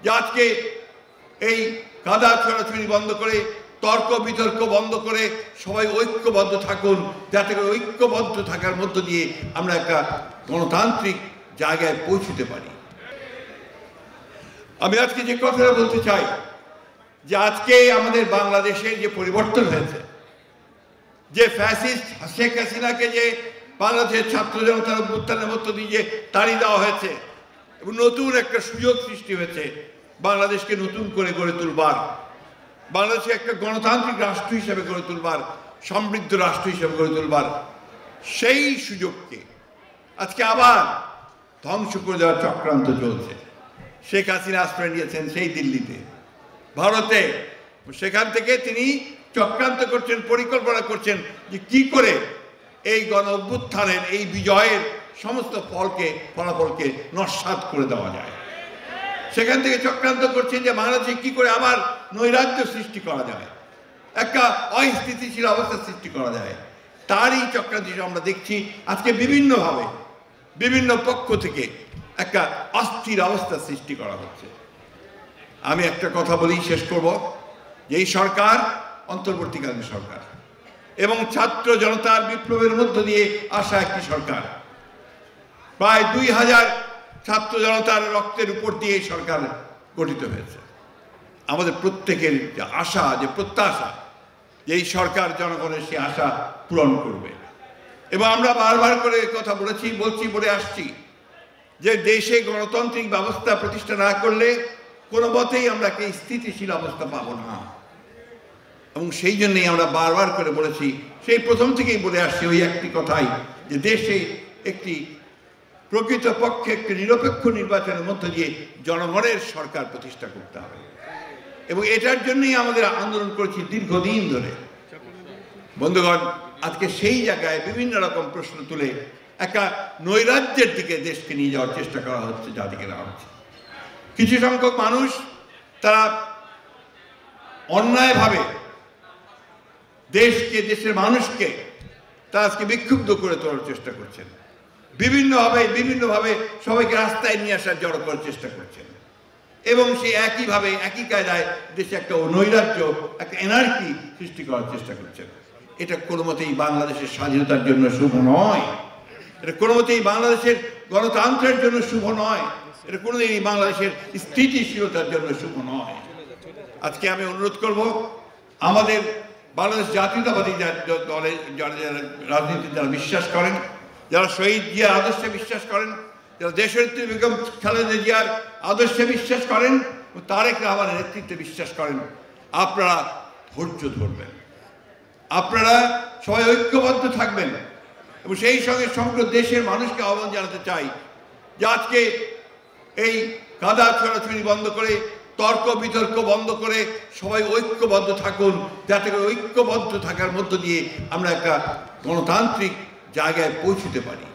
যে আজকে এই কাদা ছড়াছড়ি বন্ধ করে, তর্ক বিতর্ক বন্ধ করে সবাই ঐক্যবদ্ধ থাকুন, যাতে করে ঐক্যবদ্ধ থাকার মধ্য দিয়ে আমরা একটা গণতান্ত্রিক জায়গায় পৌঁছতে পারি। আমি আজকে যে কথাটা বলতে চাই যে আজকে আমাদের বাংলাদেশের যে পরিবর্তন হয়েছে, যে ফ্যাসিস্ট শেখ হাসিনাকে যে বাংলাদেশের ছাত্র জনতার অভ্যুত্থানের মধ্য দিয়ে যে তাড়িয়ে দেওয়া হয়েছে এবং নতুন একটা সুযোগ সৃষ্টি হয়েছে বাংলাদেশকে নতুন করে গড়ে তুলবার, বাংলাদেশকে একটা গণতান্ত্রিক রাষ্ট্র হিসেবে গড়ে তুলবার, সমৃদ্ধ রাষ্ট্র হিসেবে গড়ে তুলবার, সেই সুযোগকে আজকে আবার ধ্বংস করে দেওয়ার চক্রান্ত চলছে। শেখ হাসিনা আশ্রয় নিয়েছেন সেই দিল্লিতে, ভারতে। সেখান থেকে তিনি চক্রান্ত করছেন, পরিকল্পনা করছেন যে কি করে এই গণ অভ্যুত্থানের এই বিজয়ের সমস্ত ফলাফলকে নস্যাৎ করে দেওয়া যায়। সেখান থেকে চক্রান্ত করছেন যে বাংলাদেশে কি করে আবার নৈরাজ্য সৃষ্টি করা যায়, একটা অস্থিতিশীল অবস্থা সৃষ্টি করা যায়। তারই চক্রান্ত আমরা দেখছি আজকে বিভিন্নভাবে বিভিন্ন পক্ষ থেকে একটা অস্থির অবস্থা সৃষ্টি করা হচ্ছে। আমি একটা কথা বলেই শেষ করব যে এই সরকার অন্তর্বর্তীকালীন সরকার এবং ছাত্র জনতার বিপ্লবের মধ্য দিয়ে আসা একটি সরকার। প্রায় 2000 ছাত্র জনতার রক্তের উপর দিয়ে এই সরকার গঠিত হয়েছে। আমাদের প্রত্যেকের যে আশা, যে প্রত্যাশা, যে এই সরকার জনগণের সেই আশা পূরণ করবে। এবং আমরা বারবার করে কথা বলছি বলে আসছি যে দেশে গণতান্ত্রিক ব্যবস্থা প্রতিষ্ঠা না করলে কোনো মতেই আমরা একটা স্থিতিশীল অবস্থা পাবো না। এবং সেই জন্যই আমরা বারবার করে বলেছি, সেই প্রথম থেকেই বলে আসছি ওই একটি কথাই, যে দেশে একটি প্রকৃতপক্ষে একটি নিরপেক্ষ নির্বাচনের মধ্য দিয়ে জনগণের সরকার প্রতিষ্ঠা করতে হবে। এবং এটার জন্যই আমাদের আন্দোলন করেছি দীর্ঘদিন ধরে। বন্ধুগণ, আজকে সেই জায়গায় বিভিন্ন রকম প্রশ্ন তুলে একটা নৈরাজ্যের দিকে দেশকে নিয়ে যাওয়ার চেষ্টা করা হচ্ছে, যাদিকে নেওয়া হচ্ছে। কিছু সংখ্যক মানুষ তারা অন্যায়ভাবে দেশের মানুষকে তারা আজকে বিক্ষুব্ধ করে তোলার চেষ্টা করছেন, বিভিন্নভাবে সবাইকে রাস্তায় নিয়ে আসার জড়ো করার চেষ্টা করছেন এবং সেই একইভাবে একই কায়দায় দেশে একটা নৈরাজ্য, একটা এনার্কি সৃষ্টি করার চেষ্টা করছেন। এটা কোনো মতেই বাংলাদেশের স্বাধীনতার জন্য শুভ নয়, এটা কোনো মতেই বাংলাদেশের গণতন্ত্রের জন্য শুভ নয়, এটা কোনোদিনই বাংলাদেশের স্থিতিশীলতার জন্য শুভ নয়। আজকে আমি অনুরোধ করব আমাদের বাংলাদেশ জাতীয়তাবাদী দলে যারা রাজনীতিতে যারা বিশ্বাস করেন, যারা শহীদ জিয়ার আদর্শে বিশ্বাস করেন, যারা দেশনেত্রী বেগম খালেদা জিয়ার আদর্শে বিশ্বাস করেন, তারেক রহমানের নেতৃত্বে বিশ্বাস করেন, আপনারা ধৈর্য ধরবেন, আপনারা সবাই ঐক্যবদ্ধ থাকবেন। এবং সেই সঙ্গে সমগ্র দেশের মানুষকে আহ্বান জানাতে চাই যে আজকে এই কাদা ছড়াছড়ি বন্ধ করে, তর্ক বিতর্ক বন্ধ করে সবাই ঐক্যবদ্ধ থাকুন, যাতে করে ঐক্যবদ্ধ থাকার মধ্য দিয়ে আমরা একটা গণতান্ত্রিক জায়গায় পৌঁছতে পারি।